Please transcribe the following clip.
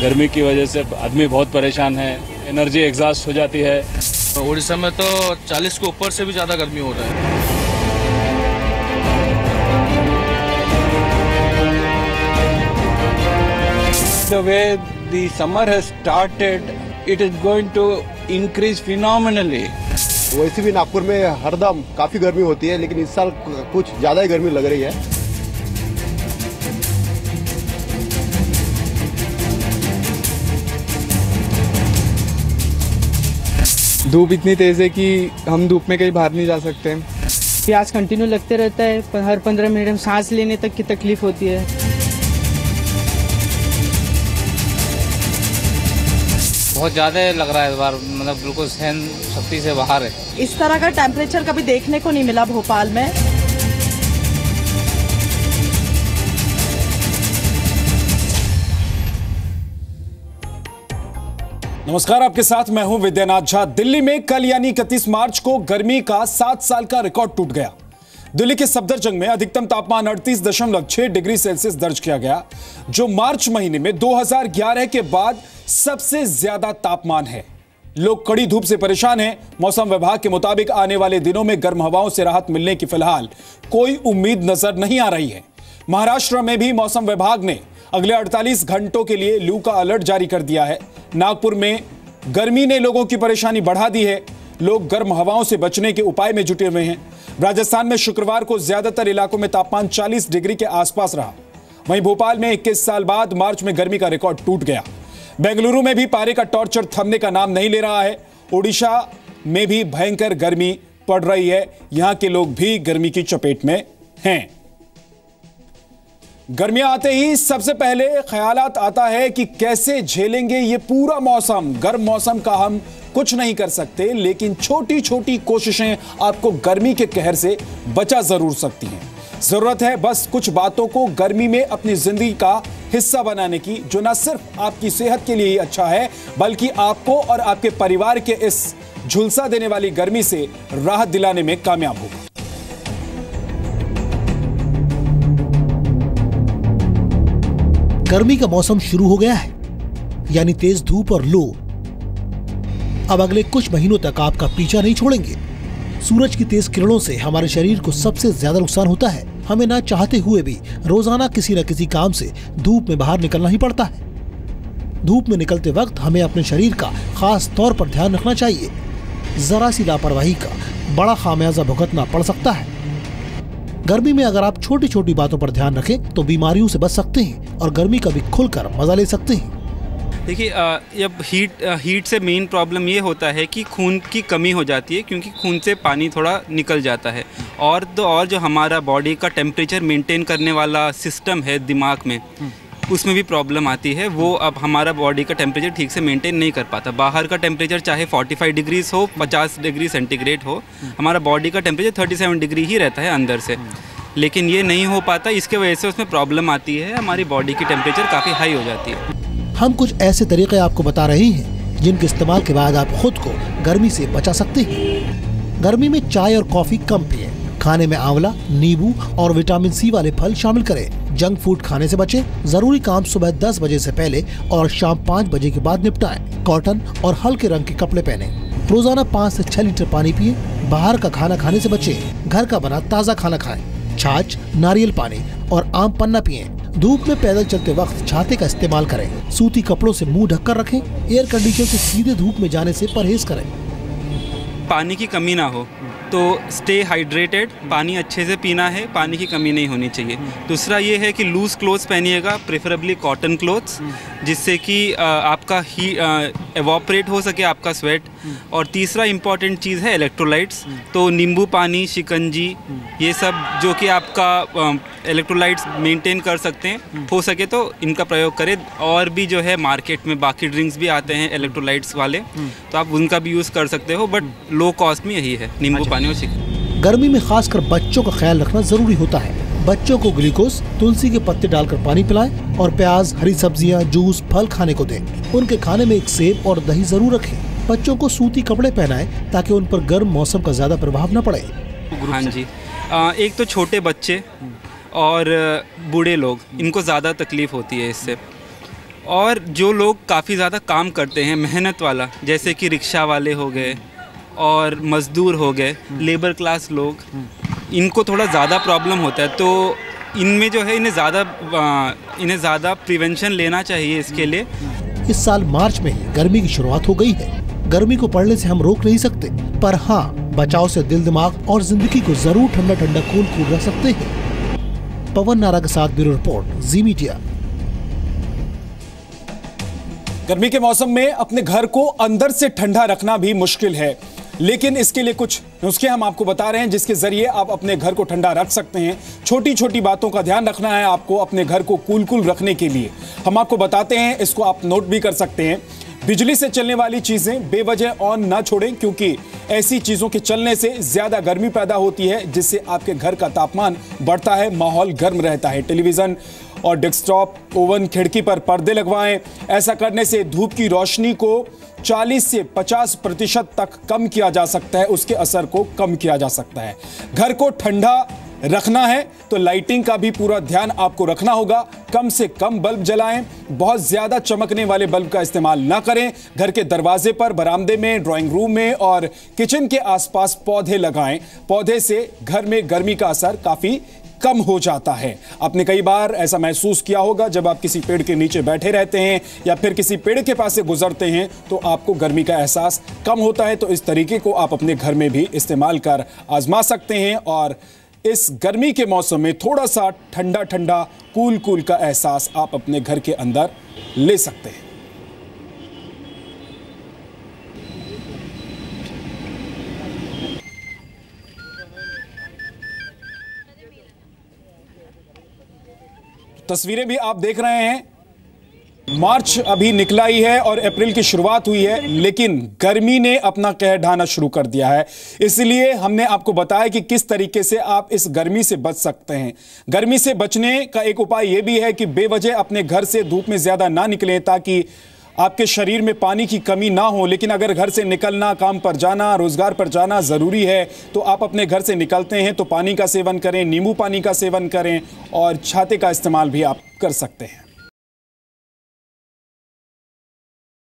गर्मी की वजह से आदमी बहुत परेशान है, एनर्जी एग्जॉस्ट हो जाती है। उड़ीसा में तो 40 के ऊपर से भी ज़्यादा गर्मी हो रहा है। The way the summer has started, it is going to increase phenomenally. वैसे भी नागपुर में हरदम काफी गर्मी होती है, लेकिन इस साल कुछ ज्यादा ही गर्मी लग रही है। धूप इतनी तेज है कि हम धूप में कहीं बाहर नहीं जा सकते। प्यास कंटिन्यू लगते रहता है, पर हर 15 मिनट में सांस लेने तक की तकलीफ होती है। बहुत ज़्यादा लग रहा है इस बार, मतलब बिल्कुल सहन शक्ति से बाहर है। इस तरह का टेम्परेचर कभी देखने को नहीं मिला भोपाल में। नमस्कार, आपके साथ मैं हूं विद्यानाथ झा। दिल्ली में कल यानी 31 मार्च को गर्मी का 7 साल का रिकॉर्ड टूट गया। दिल्ली के सफदरजंग में अधिकतम तापमान 38.6 डिग्री सेल्सियस दर्ज किया गया, जो मार्च महीने में 2011 के बाद सबसे ज्यादा तापमान है। लोग कड़ी धूप से परेशान हैं। मौसम विभाग के मुताबिक आने वाले दिनों में गर्म हवाओं से राहत मिलने की फिलहाल कोई उम्मीद नजर नहीं आ रही है। महाराष्ट्र में भी मौसम विभाग ने अगले 48 घंटों के लिए लू का अलर्ट जारी कर दिया है। नागपुर में गर्मी ने लोगों की परेशानी बढ़ा दी है। लोग गर्म हवाओं से बचने के उपाय में जुटे हुए हैं। राजस्थान में शुक्रवार को ज्यादातर इलाकों में तापमान 40 डिग्री के आसपास रहा। वहीं भोपाल में 21 साल बाद मार्च में गर्मी का रिकॉर्ड टूट गया। बेंगलुरु में भी पारे का टॉर्चर थमने का नाम नहीं ले रहा है। ओडिशा में भी भयंकर गर्मी पड़ रही है। यहां के लोग भी गर्मी की चपेट में हैं। गर्मियां आते ही सबसे पहले ख्यालात आता है कि कैसे झेलेंगे ये पूरा मौसम। गर्म मौसम का हम कुछ नहीं कर सकते, लेकिन छोटी छोटी कोशिशें आपको गर्मी के कहर से बचा जरूर सकती हैं। जरूरत है बस कुछ बातों को गर्मी में अपनी जिंदगी का हिस्सा बनाने की, जो न सिर्फ आपकी सेहत के लिए ही अच्छा है, बल्कि आपको और आपके परिवार के इस झुलसा देने वाली गर्मी से राहत दिलाने में कामयाब होगा। गर्मी का मौसम शुरू हो गया है, यानी तेज धूप और लू अब अगले कुछ महीनों तक आपका पीछा नहीं छोड़ेंगे। सूरज की तेज किरणों से हमारे शरीर को सबसे ज्यादा नुकसान होता है। हमें ना चाहते हुए भी रोजाना किसी न किसी काम से धूप में बाहर निकलना ही पड़ता है। धूप में निकलते वक्त हमें अपने शरीर का खास तौर पर ध्यान रखना चाहिए। जरा सी लापरवाही का बड़ा खामियाजा भुगतना पड़ सकता है। गर्मी में अगर आप छोटी छोटी बातों पर ध्यान रखें तो बीमारियों से बच सकते हैं और गर्मी का भी खुलकर मजा ले सकते हैं। देखिए, अब हीट से मेन प्रॉब्लम ये होता है कि खून की कमी हो जाती है, क्योंकि खून से पानी थोड़ा निकल जाता है। और जो हमारा बॉडी का टेम्परेचर मेंटेन करने वाला सिस्टम है दिमाग में, उसमें भी प्रॉब्लम आती है। वो अब हमारा बॉडी का टेम्परेचर ठीक से मेंटेन नहीं कर पाता। बाहर का टेम्परेचर चाहे 45 डिग्रीज हो, 50 डिग्री सेंटीग्रेड हो, हमारा बॉडी का टेम्परेचर 37 डिग्री ही रहता है अंदर से, लेकिन ये नहीं हो पाता। इसके वजह से उसमें प्रॉब्लम आती है, हमारी बॉडी की टेम्परेचर काफ़ी हाई हो जाती है। हम कुछ ऐसे तरीके आपको बता रहे हैं जिनके इस्तेमाल के बाद आप खुद को गर्मी से बचा सकते हैं। गर्मी में चाय और कॉफी कम पिएं। खाने में आंवला, नींबू और विटामिन सी वाले फल शामिल करें। जंक फूड खाने से बचें। जरूरी काम सुबह 10 बजे से पहले और शाम 5 बजे के बाद निपटाएं। कॉटन और हल्के रंग के कपड़े पहने। रोजाना 5 से 6 लीटर पानी पिए। बाहर का खाना खाने से बचें। घर का बना ताज़ा खाना खाएं। छाछ, नारियल पानी और आम पन्ना पिएं। धूप में पैदल चलते वक्त छाते का इस्तेमाल करें। सूती कपड़ों से मुंह ढककर रखें। एयर कंडीशनर से सीधे धूप में जाने से परहेज करें। पानी की कमी ना हो तो स्टे हाइड्रेटेड, पानी अच्छे से पीना है, पानी की कमी नहीं होनी चाहिए। दूसरा ये है कि लूज़ क्लोथ्स पहनिएगा, प्रेफरेबली कॉटन क्लोथ्स, जिससे कि आपका एवॉपरेट हो सके आपका स्वेट। और तीसरा इम्पॉर्टेंट चीज़ है इलेक्ट्रोलाइट्स। तो नींबू पानी, शिकंजी, ये सब जो कि आपका इलेक्ट्रोलाइट्स मेंटेन कर सकते हैं, हो सके तो इनका प्रयोग करें। और भी जो है मार्केट में बाकी ड्रिंक्स भी आते हैं इलेक्ट्रोलाइट्स वाले, तो आप उनका भी यूज़ कर सकते हो, बट लो कॉस्ट में यही है, नींबू पानी और शिकंजी। गर्मी में खासकर बच्चों का ख्याल रखना जरूरी होता है। बच्चों को ग्लूकोज, तुलसी के पत्ते डालकर पानी पिलाएं और प्याज, हरी सब्जियां, जूस, फल खाने को दें। उनके खाने में एक सेब और दही जरूर रखें। बच्चों को सूती कपड़े पहनाएं ताकि उन पर गर्म मौसम का ज्यादा प्रभाव न पड़े। हाँ जी, एक तो छोटे बच्चे और बूढ़े लोग, इनको ज़्यादा तकलीफ़ होती है इससे। और जो लोग काफ़ी ज़्यादा काम करते हैं मेहनत वाला, जैसे कि रिक्शा वाले हो गए और मज़दूर हो गए, लेबर क्लास लोग, इनको थोड़ा ज़्यादा प्रॉब्लम होता है। तो इनमें जो है इन्हें ज़्यादा प्रिवेंशन लेना चाहिए इसके लिए। इस साल मार्च में ही गर्मी की शुरुआत हो गई है। गर्मी को पड़ने से हम रोक नहीं सकते, पर हाँ, बचाव से दिल दिमाग और जिंदगी को जरूर ठंडा ठंडा कूल कूल रख सकते हैं। पवन नारा के साथ ब्यूरो रिपोर्ट, जी मीडिया। गर्मी के मौसम में अपने घर को अंदर से ठंडा रखना भी मुश्किल है, लेकिन इसके लिए कुछ नुस्खे हम आपको बता रहे हैं जिसके जरिए आप अपने घर को ठंडा रख सकते हैं। छोटी छोटी बातों का ध्यान रखना है आपको अपने घर को कूल कूल रखने के लिए। हम आपको बताते हैं, इसको आप नोट भी कर सकते हैं। बिजली से चलने वाली चीजें बेवजह ऑन ना छोड़ें, क्योंकि ऐसी चीजों के चलने से ज्यादा गर्मी पैदा होती है, जिससे आपके घर का तापमान बढ़ता है, माहौल गर्म रहता है। टेलीविजन और डेस्कटॉप, ओवन, खिड़की पर पर्दे लगवाएं। ऐसा करने से धूप की रोशनी को 40 से 50% तक कम किया जा सकता है, उसके असर को कम किया जा सकता है। घर को ठंडा रखना है तो लाइटिंग का भी पूरा ध्यान आपको रखना होगा। कम से कम बल्ब जलाएं, बहुत ज्यादा चमकने वाले बल्ब का इस्तेमाल ना करें। घर के दरवाजे पर, बरामदे में, ड्राइंग रूम में और किचन के आसपास पौधे लगाएं। पौधे से घर में गर्मी का असर काफी कम हो जाता है। आपने कई बार ऐसा महसूस किया होगा जब आप किसी पेड़ के नीचे बैठे रहते हैं या फिर किसी पेड़ के पास से गुजरते हैं तो आपको गर्मी का एहसास कम होता है। तो इस तरीके को आप अपने घर में भी इस्तेमाल कर आजमा सकते हैं और इस गर्मी के मौसम में थोड़ा सा ठंडा ठंडा कूल कूल का एहसास आप अपने घर के अंदर ले सकते हैं। तस्वीरें भी आप देख रहे हैं, मार्च अभी निकला ही है और अप्रैल की शुरुआत हुई है, लेकिन गर्मी ने अपना कहर ढाना शुरू कर दिया है। इसलिए हमने आपको बताया कि किस तरीके से आप इस गर्मी से बच सकते हैं। गर्मी से बचने का एक उपाय यह भी है कि बेवजह अपने घर से धूप में ज्यादा ना निकलें, ताकि आपके शरीर में पानी की कमी ना हो। लेकिन अगर घर से निकलना, काम पर जाना, रोजगार पर जाना जरूरी है तो आप अपने घर से निकलते हैं तो पानी का सेवन करें, नींबू पानी का सेवन करें और छाते का इस्तेमाल भी आप कर सकते हैं।